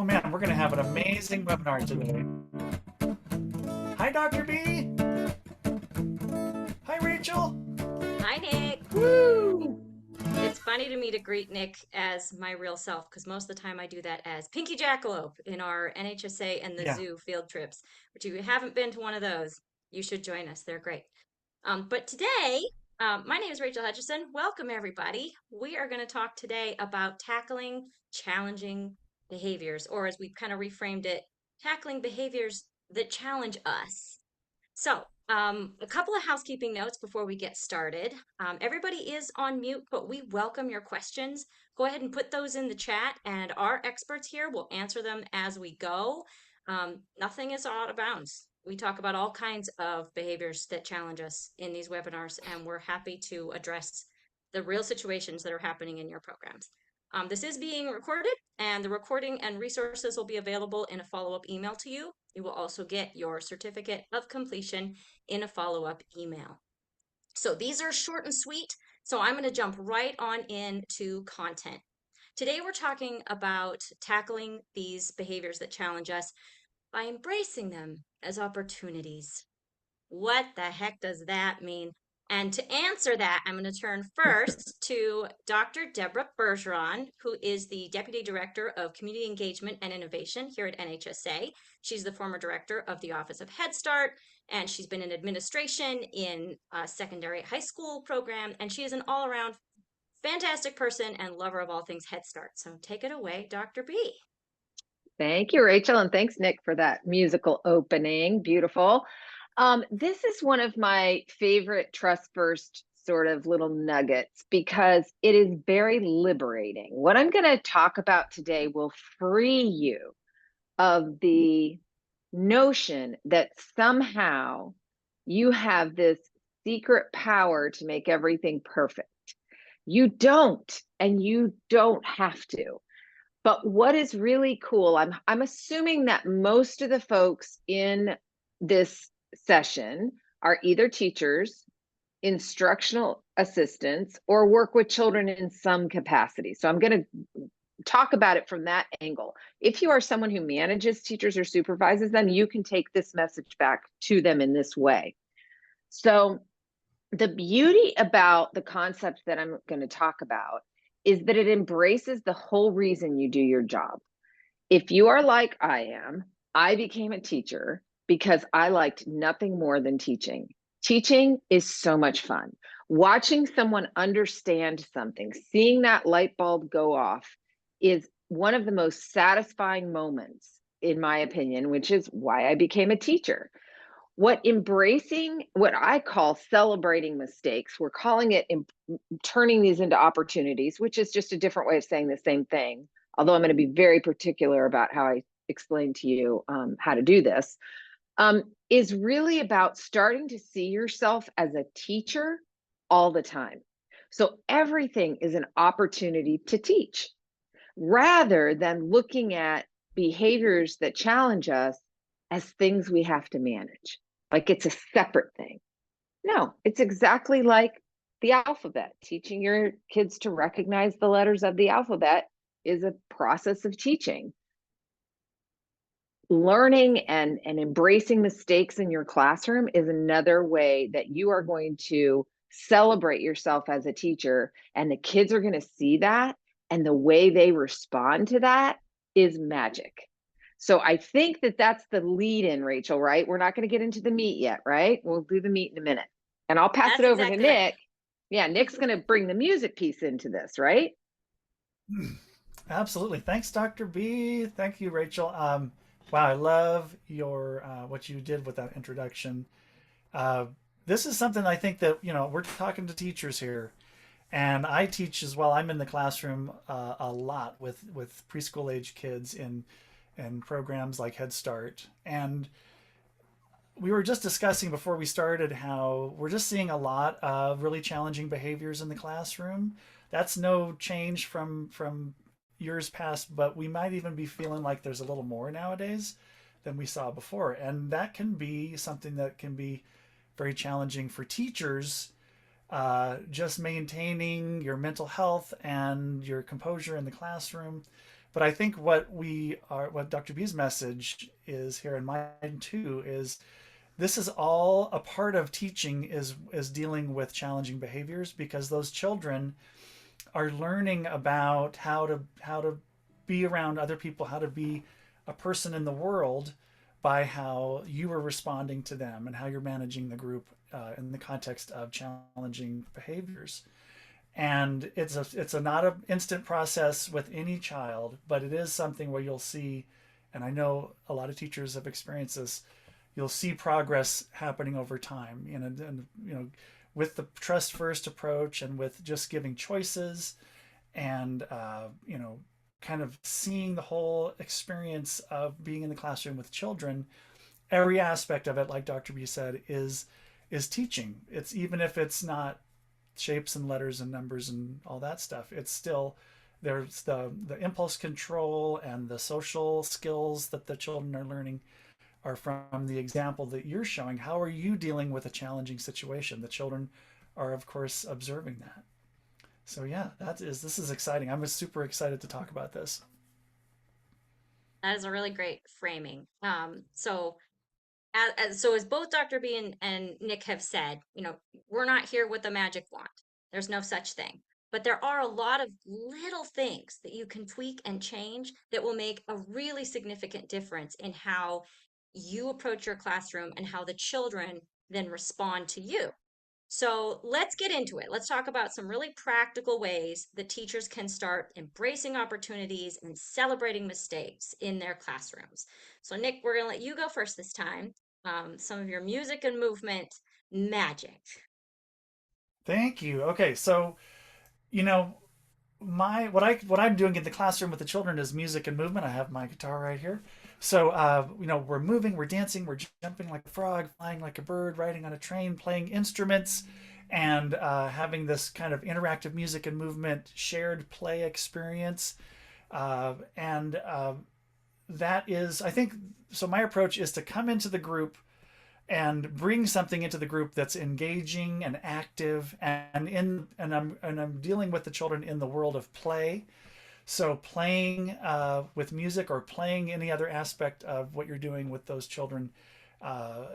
Oh man, we're going to have an amazing webinar today. Hi, Dr. B. Hi, Rachel. Hi, Nick. Woo! It's funny to me to greet Nick as my real self because most of the time I do that as Pinky Jackalope in our NHSA and the Yeah. zoo field trips. But if you haven't been to one of those, you should join us. They're great. But today, my name is Rachel Hutchison. Welcome, everybody. We are going to talk today about tackling challenging behaviors, or as we've kind of reframed it, tackling behaviors that challenge us. A couple of housekeeping notes before we get started. Everybody is on mute, but we welcome your questions. Go ahead and put those in the chat, and our experts here will answer them as we go. Nothing is out of bounds. We talk about all kinds of behaviors that challenge us in these webinars, and we're happy to address the real situations that are happening in your programs. This is being recorded, and the recording and resources will be available in a follow-up email to you. You will also get your certificate of completion in a follow-up email. So these are short and sweet, so I'm going to jump right on into content. Today we're talking about tackling these behaviors that challenge us by embracing them as opportunities. What the heck does that mean? And to answer that, I'm going to turn first to Dr. Deborah Bergeron, who is the Deputy Director of Community Engagement and Innovation here at NHSA. She's the former director of the Office of Head Start, and she's been in administration in a secondary high school program, and she is an all-around fantastic person and lover of all things Head Start. So take it away, Dr. B. Thank you, Rachel, and thanks, Nick, for that musical opening. Beautiful. This is one of my favorite Trust First sort of little nuggets because it is very liberating. What I'm going to talk about today will free you of the notion that somehow you have this secret power to make everything perfect. You don't, and you don't have to. But what is really cool, I'm assuming that most of the folks in this session are either teachers, instructional assistants, or work with children in some capacity. So I'm going to talk about it from that angle. If you are someone who manages teachers or supervises them, you can take this message back to them in this way. So the beauty about the concept that I'm going to talk about is that it embraces the whole reason you do your job. If you are like I am, I became a teacher because I liked nothing more than teaching. Teaching is so much fun. Watching someone understand something, seeing that light bulb go off is one of the most satisfying moments, in my opinion, which is why I became a teacher. What I call celebrating mistakes, we're calling it turning these into opportunities, which is just a different way of saying the same thing. Although I'm going to be very particular about how I explain to you how to do this, is really about starting to see yourself as a teacher all the time. So everything is an opportunity to teach rather than looking at behaviors that challenge us as things we have to manage, like it's a separate thing. No, it's exactly like the alphabet. Teaching your kids to recognize the letters of the alphabet is a process of teaching. Learning and embracing mistakes in your classroom is another way that you are going to celebrate yourself as a teacher, and the kids are going to see that, and the way they respond to that is magic. So I think that that's the lead in, Rachel, right? We're not going to get into the meat yet, right? We'll do the meat in a minute. And I'll pass it That's over to exactly right. Nick. Yeah, Nick's going to bring the music piece into this, right? Absolutely. Thanks, Dr. B. Thank you, Rachel. Wow, I love your what you did with that introduction. Uh, this is something I think that, we're talking to teachers here, and I teach as well. I'm in the classroom a lot with preschool age kids in programs like Head Start, and we were just discussing before we started how we're just seeing a lot of really challenging behaviors in the classroom. That's no change from years past, but we might even be feeling like there's a little more nowadays than we saw before, and that can be something that can be very challenging for teachers. Just maintaining your mental health and your composure in the classroom, But I think what Dr. B's message is here, and mine too, is this is all a part of teaching is dealing with challenging behaviors, because those children are learning about how to be around other people, how to be a person in the world by how you are responding to them and how you're managing the group in the context of challenging behaviors. And it's a not an instant process with any child, but it is something where you'll see, and I know a lot of teachers have experienced this. You'll see progress happening over time, and with the trust first approach and with just giving choices, and kind of seeing the whole experience of being in the classroom with children. Every aspect of it, like Dr. B said, is teaching. It's, even if it's not shapes and letters and numbers and all that stuff, it's still, there's the impulse control and the social skills that the children are learning are from the example that you're showing. How are you dealing with a challenging situation? The children are, of course, observing that. So yeah, this is exciting. I'm super excited to talk about this. That is a really great framing. So as both Dr. B and Nick have said, we're not here with a magic wand. There's no such thing. But there are a lot of little things that you can tweak and change that will make a really significant difference in how you approach your classroom and how the children then respond to you. So let's get into it. Let's talk about some really practical ways that teachers can start embracing opportunities and celebrating mistakes in their classrooms. So, Nick, we're going to let you go first this time. Some of your music and movement magic. Thank you. Okay, so you know my what I'm doing in the classroom with the children is music and movement. I have my guitar right here. So we're moving, we're dancing, we're jumping like a frog, flying like a bird, riding on a train, playing instruments, and having this kind of interactive music and movement shared play experience. And That is, I think, so. My approach is to come into the group and bring something into the group that's engaging and active, and I'm dealing with the children in the world of play. So playing with music or playing any other aspect of what you're doing with those children, uh,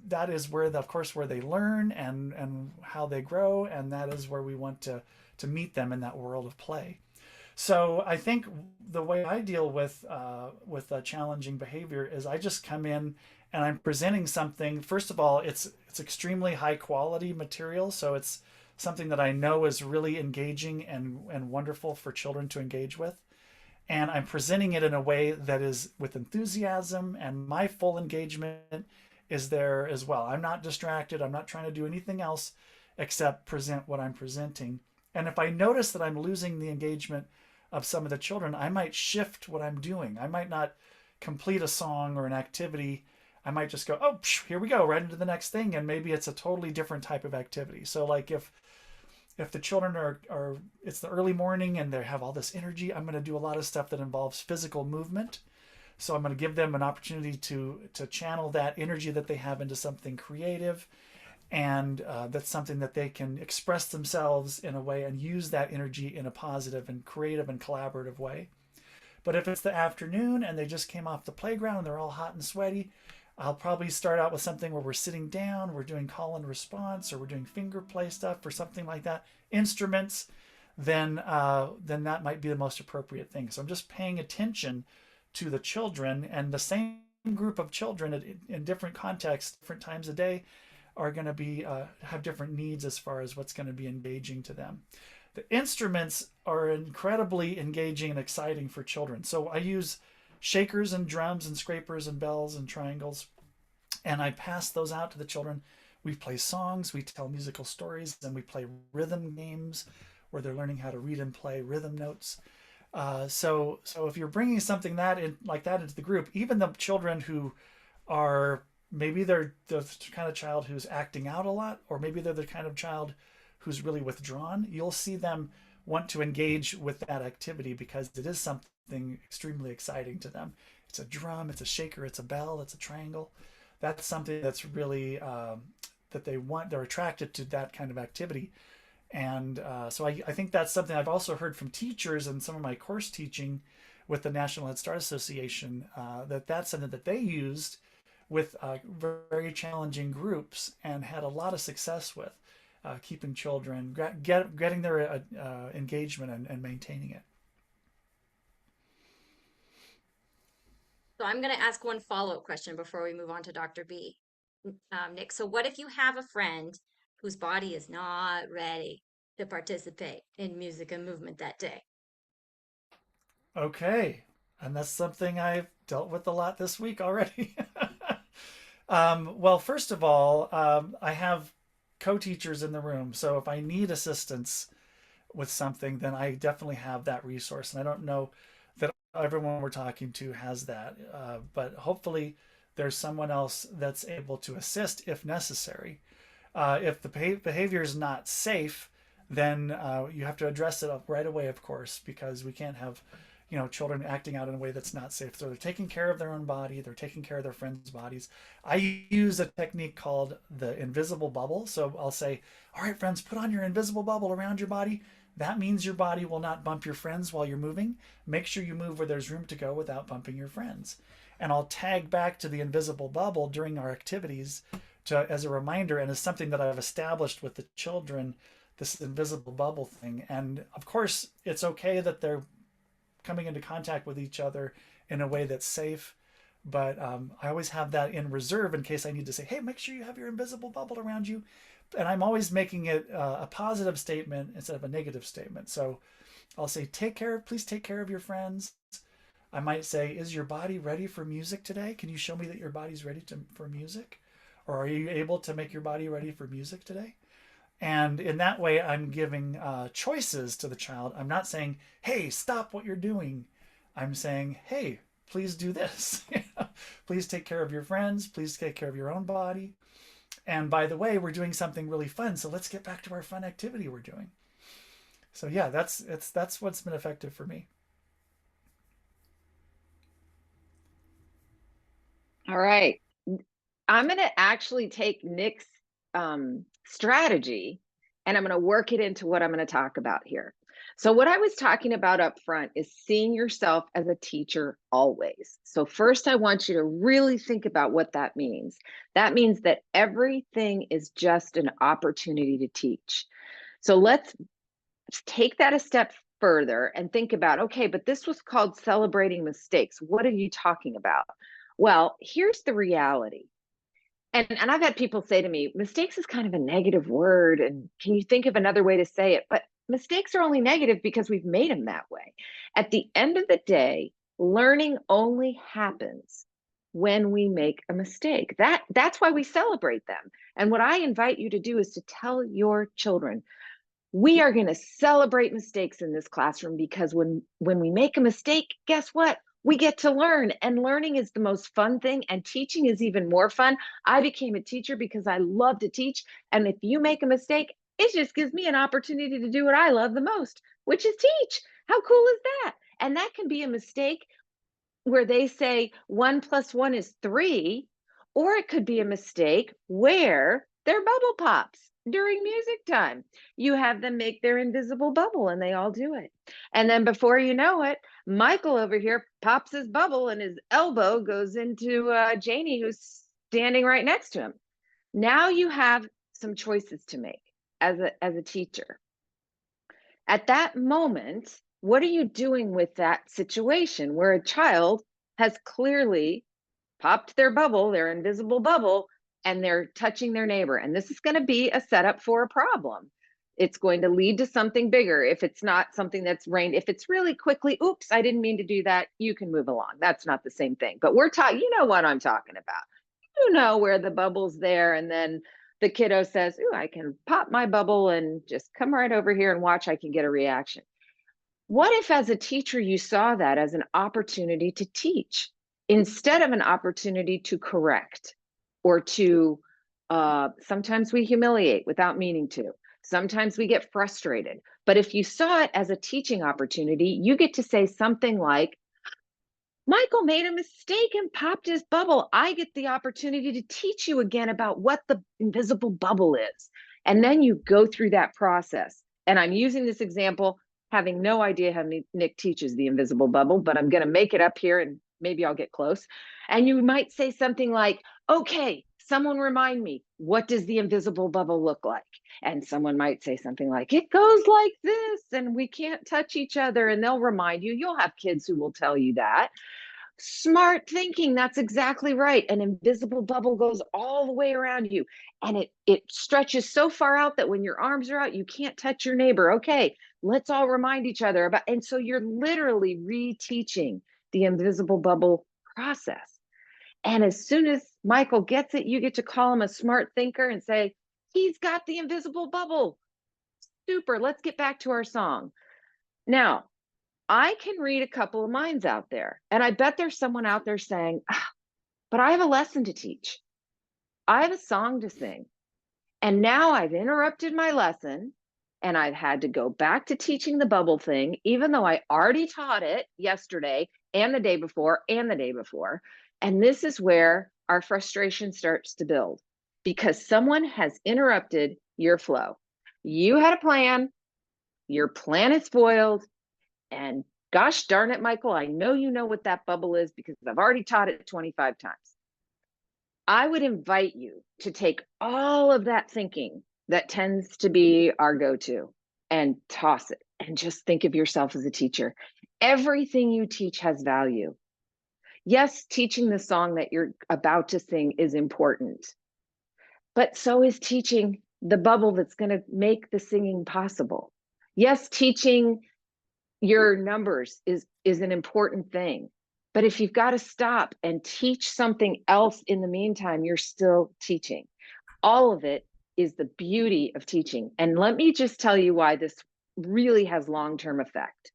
that is where, of course, where they learn and how they grow, and that is where we want to meet them in that world of play. So I think the way I deal with challenging behavior is I just come in and I'm presenting something. First of all, it's extremely high quality material, so it's something that I know is really engaging and wonderful for children to engage with. And I'm presenting it in a way that is with enthusiasm, and my full engagement is there as well. I'm not distracted. I'm not trying to do anything else except present what I'm presenting. And if I notice that I'm losing the engagement of some of the children, I might shift what I'm doing. I might not complete a song or an activity. I might just go, oh, here we go, right into the next thing. And maybe it's a totally different type of activity. So like if the children are it's the early morning and they have all this energy, I'm going to do a lot of stuff that involves physical movement. So I'm going to give them an opportunity to channel that energy that they have into something creative, and that's something that they can express themselves in a way and use that energy in a positive and creative and collaborative way. But if it's the afternoon and they just came off the playground and they're all hot and sweaty, I'll probably start out with something where we're sitting down, we're doing call and response, or we're doing finger play stuff or something like that, instruments. Then that might be the most appropriate thing. So I'm just paying attention to the children, and the same group of children in different contexts, different times a day, are going to be have different needs as far as what's going to be engaging to them. The instruments are incredibly engaging and exciting for children. So I use shakers and drums and scrapers and bells and triangles, and I pass those out to the children. We play songs, we tell musical stories, and we play rhythm games where they're learning how to read and play rhythm notes. So if you're bringing something that in like that into the group, even the children who are, maybe they're the kind of child who's acting out a lot, or maybe they're the kind of child who's really withdrawn, you'll see them want to engage with that activity because it is something extremely exciting to them. It's a drum, it's a shaker, it's a bell, it's a triangle. That's something that's really that they're attracted to that kind of activity. And so I think that's something I've also heard from teachers in some of my course teaching, with the National Head Start Association, that's something that they used with very challenging groups and had a lot of success with keeping children, getting their engagement and maintaining it. So I'm going to ask one follow-up question before we move on to Dr. B. Nick, so what if you have a friend whose body is not ready to participate in music and movement that day? Okay. And that's something I've dealt with a lot this week already. Well, first of all, I have co-teachers in the room. So if I need assistance with something, then I definitely have that resource. And I don't know that everyone we're talking to has that, but hopefully there's someone else that's able to assist if necessary. If the behavior is not safe, then you have to address it right away, of course, because we can't have, children acting out in a way that's not safe. So they're taking care of their own body, they're taking care of their friends' bodies. I use a technique called the invisible bubble. So I'll say, all right, friends, put on your invisible bubble around your body. That means your body will not bump your friends while you're moving. Make sure you move where there's room to go without bumping your friends. And I'll tag back to the invisible bubble during our activities as a reminder, and as something that I've established with the children, this invisible bubble thing. And of course, it's okay that they're coming into contact with each other in a way that's safe. But I always have that in reserve in case I need to say, hey, make sure you have your invisible bubble around you. And I'm always making it a positive statement instead of a negative statement. So I'll say, please take care of your friends. I might say, is your body ready for music today? Can you show me that your body's ready for music? Or are you able to make your body ready for music today? And in that way, I'm giving choices to the child. I'm not saying, hey, stop what you're doing. I'm saying, hey, please do this. Please take care of your friends. Please take care of your own body. And by the way, we're doing something really fun. So let's get back to our fun activity we're doing. So yeah, that's what's been effective for me. All right. I'm going to actually take Nick's strategy and I'm going to work it into what I'm going to talk about here. So what I was talking about up front is seeing yourself as a teacher always. So first, I want you to really think about what that means. That means that everything is just an opportunity to teach. So let's take that a step further and think about, okay, but this was called celebrating mistakes. What are you talking about? Well, here's the reality. And I've had people say to me, mistakes is kind of a negative word. And can you think of another way to say it? But mistakes are only negative because we've made them that way. At the end of the day, learning only happens when we make a mistake. That's why we celebrate them. And what I invite you to do is to tell your children, we are going to celebrate mistakes in this classroom because when we make a mistake, guess what? We get to learn, and learning is the most fun thing, and teaching is even more fun. I became a teacher because I love to teach, and if you make a mistake, it just gives me an opportunity to do what I love the most, which is teach. How cool is that? And that can be a mistake where they say 1 + 1 is 3, or it could be a mistake where their bubble pops during music time. You have them make their invisible bubble and they all do it. And then before you know it, Michael over here pops his bubble and his elbow goes into Janie, who's standing right next to him. Now you have some choices to make as a teacher. At that moment, what are you doing with that situation where a child has clearly popped their bubble, their invisible bubble, and they're touching their neighbor? And this is going to be a setup for a problem. It's going to lead to something bigger. If it's not something that's rained, if it's really quickly, oops, I didn't mean to do that, you can move along. That's not the same thing. But we're talking, you know what I'm talking about. You know where the bubble's there, and then the kiddo says, ooh, I can pop my bubble and just come right over here and watch, I can get a reaction. What if as a teacher you saw that as an opportunity to teach instead of an opportunity to correct or to, sometimes we humiliate without meaning to, sometimes we get frustrated. But if you saw it as a teaching opportunity, you get to say something like, Michael made a mistake and popped his bubble. I get the opportunity to teach you again about what the invisible bubble is. And then you go through that process. And I'm using this example having no idea how Nick teaches the invisible bubble, but I'm going to make it up here and maybe I'll get close. And you might say something like, okay, someone remind me, what does the invisible bubble look like? And someone might say something like, it goes like this, and we can't touch each other. And they'll remind you. You'll have kids who will tell you that. Smart thinking, that's exactly right. An invisible bubble goes all the way around you, and it stretches so far out that when your arms are out, you can't touch your neighbor. Okay, let's all remind each other about, and so you're literally reteaching the invisible bubble process. And as soon as Michael gets it, you get to call him a smart thinker and say, he's got the invisible bubble. Super, let's get back to our song. Now, I can read a couple of minds out there, and I bet there's someone out there saying, but I have a lesson to teach. I have a song to sing. And now I've interrupted my lesson and I've had to go back to teaching the bubble thing, even though I already taught it yesterday and the day before and the day before. And this is where our frustration starts to build because someone has interrupted your flow. You had a plan, your plan is foiled, and gosh darn it, Michael, I know you know what that bubble is because I've already taught it 25 times. I would invite you to take all of that thinking that tends to be our go-to and toss it and just think of yourself as a teacher. Everything you teach has value. Yes, teaching the song that you're about to sing is important, but so is teaching the bubble that's going to make the singing possible. Yes, teaching your numbers is an important thing. But if you've got to stop and teach something else in the meantime, you're still teaching. All of it is the beauty of teaching. And let me just tell you why this really has long-term effect.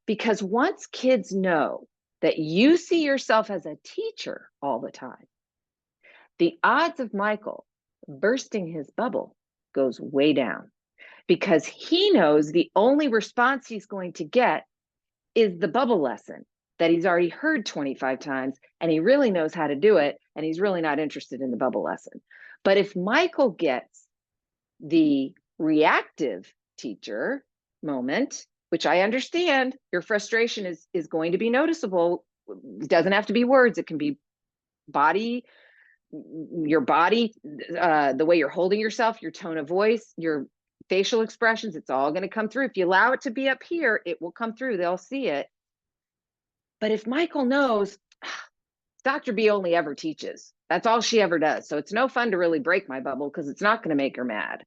Because once kids know that you see yourself as a teacher all the time, the odds of Michael bursting his bubble goes way down because he knows the only response he's going to get is the bubble lesson that he's already heard 25 times and he really knows how to do it and he's really not interested in the bubble lesson. But if Michael gets the reactive teacher moment, which I understand your frustration is going to be noticeable. It doesn't have to be words. It can be body, your body, the way you're holding yourself, your tone of voice, your facial expressions, it's all going to come through. If you allow it to be up here, it will come through. They'll see it. But if Michael knows Dr. B only ever teaches, that's all she ever does. So it's no fun to really break my bubble because it's not going to make her mad.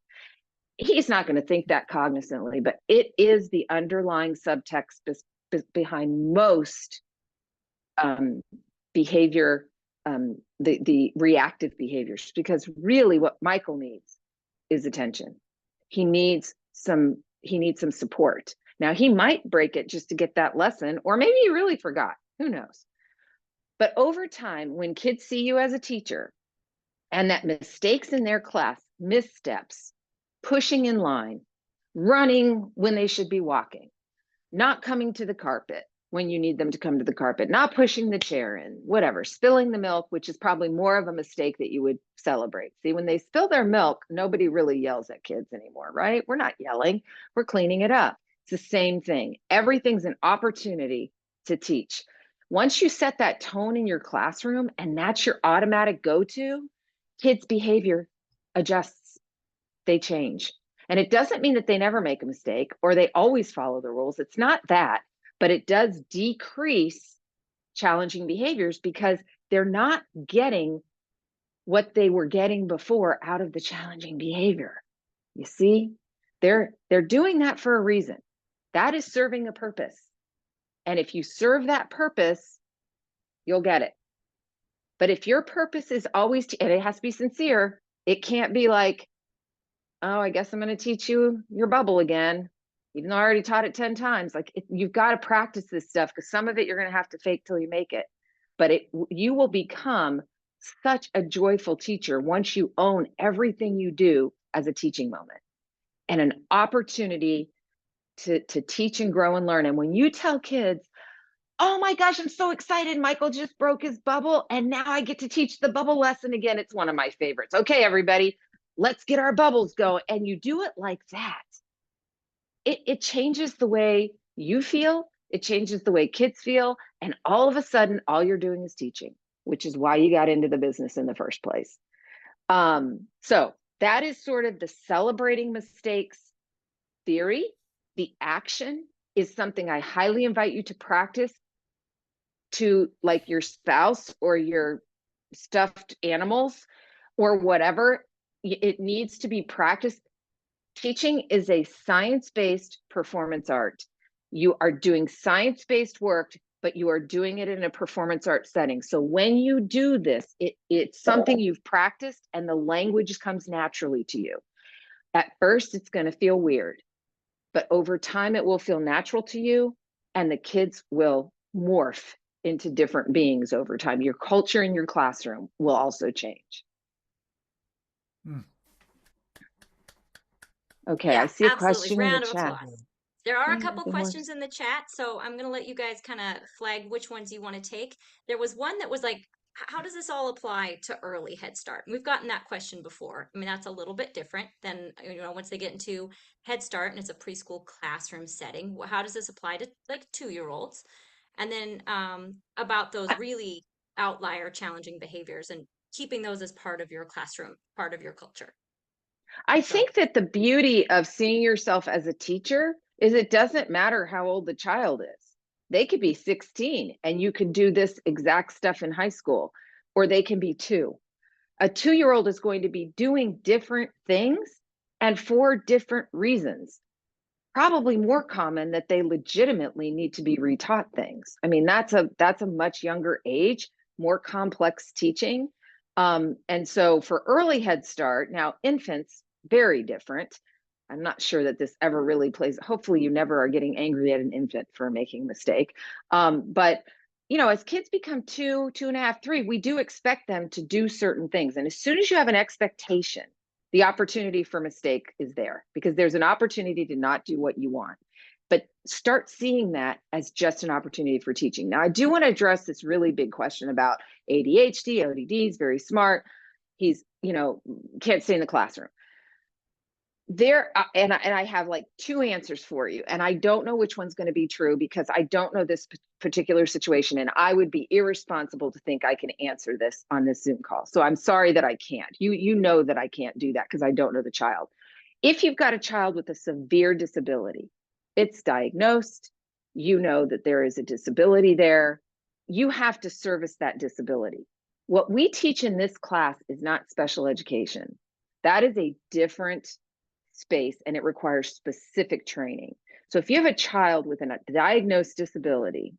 He's not going to think that cognizantly, but it is the underlying subtext behind most behavior, the reactive behaviors, because really what Michael needs is attention. He needs some support. Now he might break it just to get that lesson, or maybe he really forgot, who knows? But over time, when kids see you as a teacher and that mistakes in their class, missteps, pushing in line, running when they should be walking, not coming to the carpet when you need them to come to the carpet, not pushing the chair in, whatever, spilling the milk, which is probably more of a mistake that you would celebrate. See, when they spill their milk, nobody really yells at kids anymore, right? We're not yelling, we're cleaning it up. It's the same thing. Everything's an opportunity to teach. Once you set that tone in your classroom and that's your automatic go-to, kids' behavior adjusts, they change. And it doesn't mean that they never make a mistake or they always follow the rules. It's not that, but it does decrease challenging behaviors because they're not getting what they were getting before out of the challenging behavior. You see, they're doing that for a reason. That is serving a purpose. And if you serve that purpose, you'll get it. But if your purpose is always, and it has to be sincere, it can't be like, oh, I guess I'm going to teach you your bubble again, even though I already taught it 10 times. Like you've got to practice this stuff because some of it you're going to have to fake till you make it. But you will become such a joyful teacher once you own everything you do as a teaching moment and an opportunity to teach and grow and learn. And when you tell kids, oh my gosh, I'm so excited, Michael just broke his bubble and now I get to teach the bubble lesson again. It's one of my favorites. Okay, everybody, let's get our bubbles going. And you do it like that. it changes the way you feel, it changes the way kids feel, and all of a sudden, all you're doing is teaching, which is why you got into the business in the first place. So that is sort of the celebrating mistakes theory. The action is something I highly invite you to practice to, like, your spouse or your stuffed animals or whatever. It needs to be practiced. Teaching is a science-based performance art. You are doing science-based work, but you are doing it in a performance art setting. So when you do this, it's something you've practiced and the language comes naturally to you. At first, it's going to feel weird, but over time, it will feel natural to you, and the kids will morph into different beings over time. Your culture in your classroom will also change. Hmm. Okay, I Yeah, see a absolutely. question in the Round of chat. applause. There are a Yeah, couple the horse. questions in the chat, so I'm going to let you guys kind of flag which ones you want to take. There was one that was like, how does this all apply to early Head Start? We've gotten that question before. I mean, that's a little bit different than, once they get into Head Start and it's a preschool classroom setting. How does this apply to like 2-year-olds? And then about those really outlier challenging behaviors and keeping those as part of your classroom, part of your culture. I So think that the beauty of seeing yourself as a teacher is it doesn't matter how old the child is. They could be 16 and you could do this exact stuff in high school, or they can be 2. A 2-year-old is going to be doing different things and for different reasons. Probably more common that they legitimately need to be retaught things. I mean, that's a much younger age, more complex teaching. And so for early Head Start, now infants, very different. I'm not sure that this ever really plays. Hopefully, you never are getting angry at an infant for making a mistake. But as kids become 2, 2.5, 3, we do expect them to do certain things. And as soon as you have an expectation, the opportunity for mistake is there because there's an opportunity to not do what you want. But start seeing that as just an opportunity for teaching. Now, I do want to address this really big question about ADHD, ODD is very smart. He's, can't stay in the classroom. And I have like 2 answers for you, and I don't know which one's going to be true because I don't know this particular situation, and I would be irresponsible to think I can answer this on this Zoom call. So I'm sorry that I can't. You know that I can't do that because I don't know the child. If you've got a child with a severe disability, it's diagnosed, you know that there is a disability there, you have to service that disability. What we teach in this class is not special education. That is a different space and it requires specific training. So if you have a child with a diagnosed disability,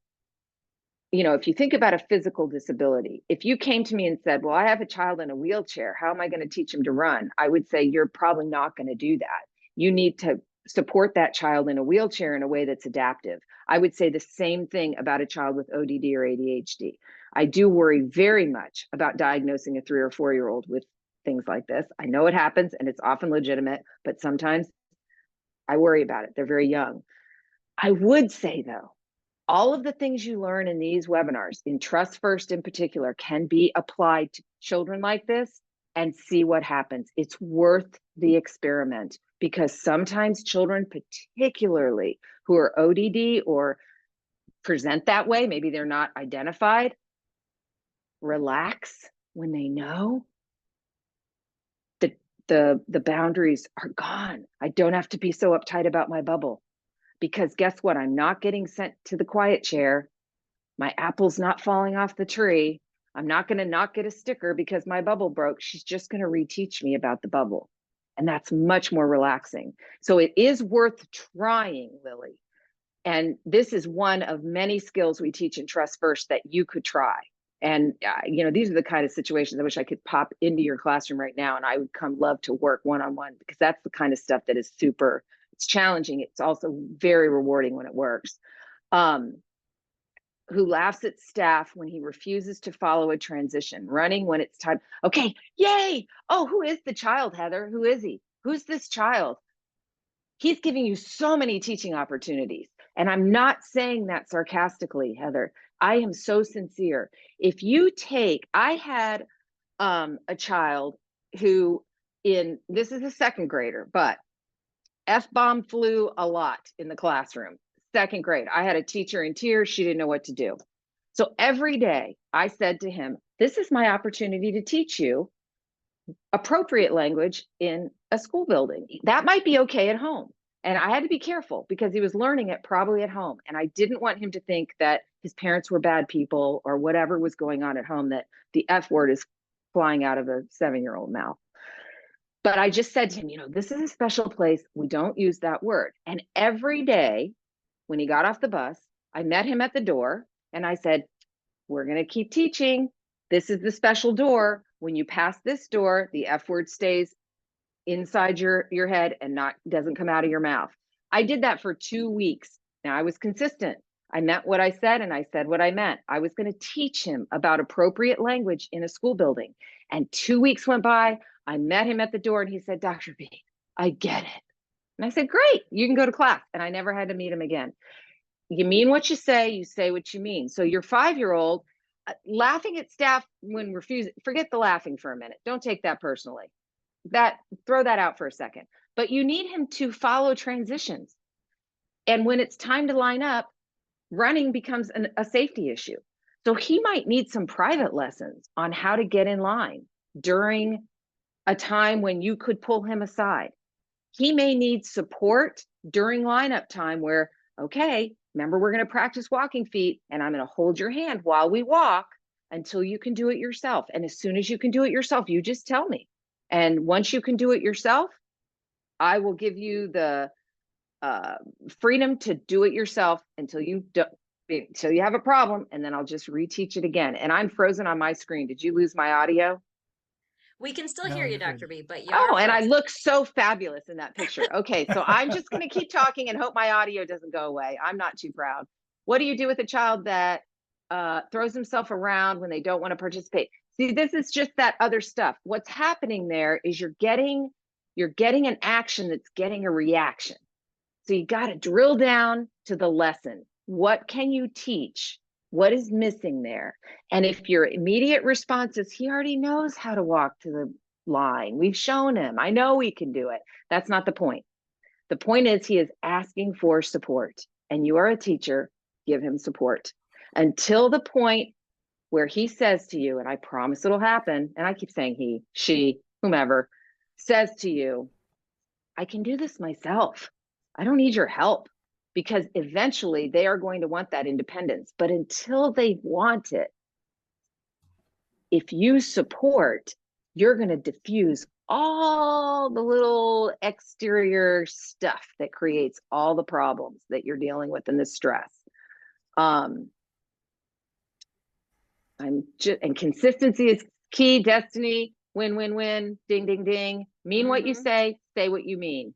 if you think about a physical disability, if you came to me and said, well, I have a child in a wheelchair, how am I going to teach him to run? I would say, you're probably not going to do that. You need to support that child in a wheelchair in a way that's adaptive. I would say the same thing about a child with ODD or ADHD. I do worry very much about diagnosing a 3 or 4-year-old with things like this. I know it happens and it's often legitimate, but sometimes I worry about it. They're very young. I would say, though, all of the things you learn in these webinars, in Trust First in particular, can be applied to children like this and see what happens. It's worth the experiment because sometimes children, particularly who are ODD or present that way, maybe they're not identified, relax when they know that the boundaries are gone. I don't have to be so uptight about my bubble because guess what? I'm not getting sent to the quiet chair. My apple's not falling off the tree. I'm not going to not get a sticker because my bubble broke. She's just going to reteach me about the bubble. And that's much more relaxing. So it is worth trying, Lily. And this is one of many skills we teach in Trust First that you could try. And, these are the kind of situations I wish I could pop into your classroom right now. And I would love to work one-on-one because that's the kind of stuff that is it's challenging. It's also very rewarding when it works. Who laughs at staff when he refuses to follow a transition, running when it's time. Okay, yay. Oh, who is the child, Heather? Who is he? Who's this child? He's giving you so many teaching opportunities. And I'm not saying that sarcastically, Heather. I am so sincere. I had a child who this is a 2nd grader, but F-bomb flew a lot in the classroom. Second grade, I had a teacher in tears. She didn't know what to do. So every day I said to him, this is my opportunity to teach you appropriate language in a school building. That might be okay at home. And I had to be careful because he was learning it probably at home. And I didn't want him to think that his parents were bad people or whatever was going on at home, that the F word is flying out of a 7-year-old mouth. But I just said to him, this is a special place. We don't use that word. And every day when he got off the bus, I met him at the door and I said, we're going to keep teaching. This is the special door. When you pass this door, the F word stays inside your head and doesn't come out of your mouth. I did that for 2 weeks. Now I was consistent. I meant what I said and I said what I meant. I was going to teach him about appropriate language in a school building. And 2 weeks went by. I met him at the door and he said, Dr. B, I get it. And I said, great, you can go to class. And I never had to meet him again. You mean what you say what you mean. So your 5-year-old laughing at staff when refusing, forget the laughing for a minute. Don't take that personally. Throw that out for a second. But you need him to follow transitions. And when it's time to line up, running becomes a safety issue. So he might need some private lessons on how to get in line during a time when you could pull him aside. He may need support during lineup time where, okay, remember, we're going to practice walking feet and I'm going to hold your hand while we walk until you can do it yourself. And as soon as you can do it yourself, you just tell me. And once you can do it yourself, I will give you the freedom to do it yourself until you have a problem, and then I'll just reteach it again. And I'm frozen on my screen. Did you lose my audio? We can still No, hear you, you're good. Dr. B, but you are And I frozen. look so fabulous in that picture. Okay, so I'm just going to keep talking and hope my audio doesn't go away. I'm not too proud. What do you do with a child that throws himself around when they don't want to participate? See, this is just that other stuff. What's happening there is you're getting an action that's getting a reaction. So you got to drill down to the lesson. What can you teach? What is missing there? And if your immediate response is, he already knows how to walk to the line, we've shown him, I know he can do it. That's not the point. The point is he is asking for support, and you are a teacher, give him support until the point where he says to you, and I promise it'll happen, and I keep saying he, she, whomever, says to you, I can do this myself. I don't need your help. Because eventually they are going to want that independence. But until they want it, if you support, you're going to diffuse all the little exterior stuff that creates all the problems that you're dealing with and the stress. And consistency is key. Destiny, win, win, win, ding, ding, ding. Mean what you say what you mean.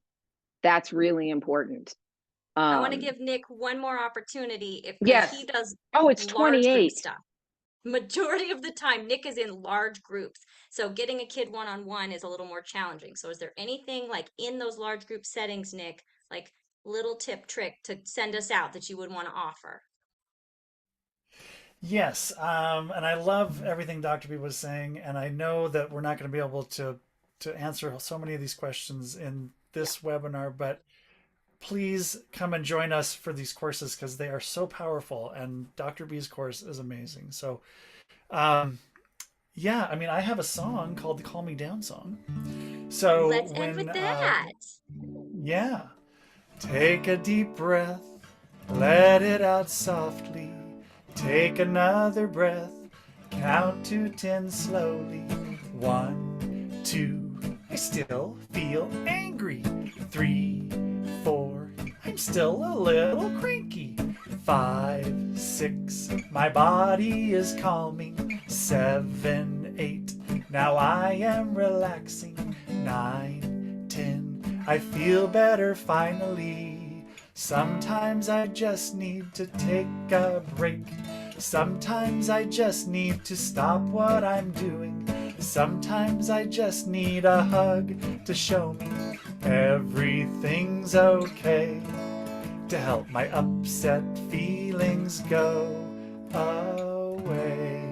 That's really important. I want to give Nick one more opportunity because yes. he does it's large 28 group stuff. Majority of the time, Nick is in large groups. So getting a kid one-on-one is a little more challenging. So is there anything like in those large group settings, Nick, like little tip trick to send us out that you would want to offer? Yes, and I love everything Dr. B was saying, and I know that we're not going to be able to answer so many of these questions in this webinar, but please come and join us for these courses because they are so powerful, and Dr. B's course is amazing. So, yeah, I mean, I have a song called the Calm Me Down song. So Let's end with that. Yeah, take a deep breath, let it out softly. Take another breath, count to 10 slowly. 1, 2, I still feel angry. 3, 4, I'm still a little cranky. 5, 6, my body is calming. 7, 8, now I am relaxing. 9, 10, I feel better finally. Sometimes I just need to take a break. Sometimes I just need to stop what I'm doing. Sometimes I just need a hug to show me everything's okay, to help my upset feelings go away.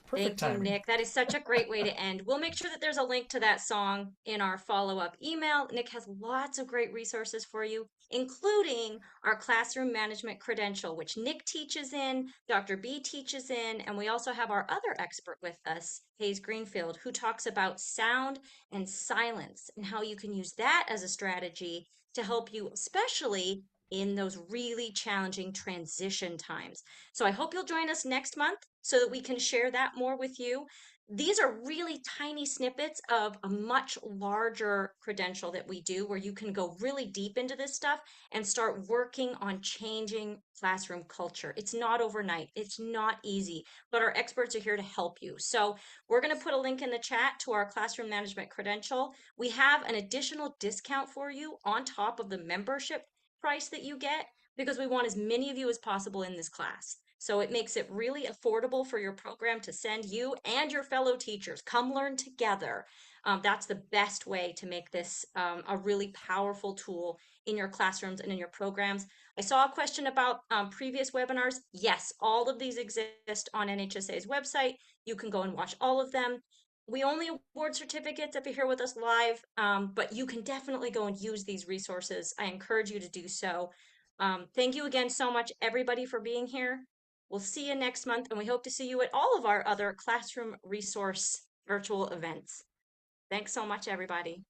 Perfect Thank you, timing. Nick. That is such a great way to end. We'll make sure that there's a link to that song in our follow-up email. Nick has lots of great resources for you, including our classroom management credential, which Nick teaches in, Dr. B teaches in, and we also have our other expert with us, Hayes Greenfield, who talks about sound and silence and how you can use that as a strategy to help you, especially in those really challenging transition times. So I hope you'll join us next month so that we can share that more with you. These are really tiny snippets of a much larger credential that we do where you can go really deep into this stuff and start working on changing classroom culture. It's not overnight, it's not easy, but our experts are here to help you. So we're going to put a link in the chat to our classroom management credential. We have an additional discount for you on top of the membership price that you get because we want as many of you as possible in this class. So it makes it really affordable for your program to send you and your fellow teachers. Come learn together. That's the best way to make this a really powerful tool in your classrooms and in your programs. I saw a question about previous webinars. Yes, all of these exist on NHSA's website. You can go and watch all of them. We only award certificates if you're here with us live, but you can definitely go and use these resources. I encourage you to do so. Thank you again so much, everybody, for being here. We'll see you next month, and we hope to see you at all of our other classroom resource virtual events. Thanks so much, everybody.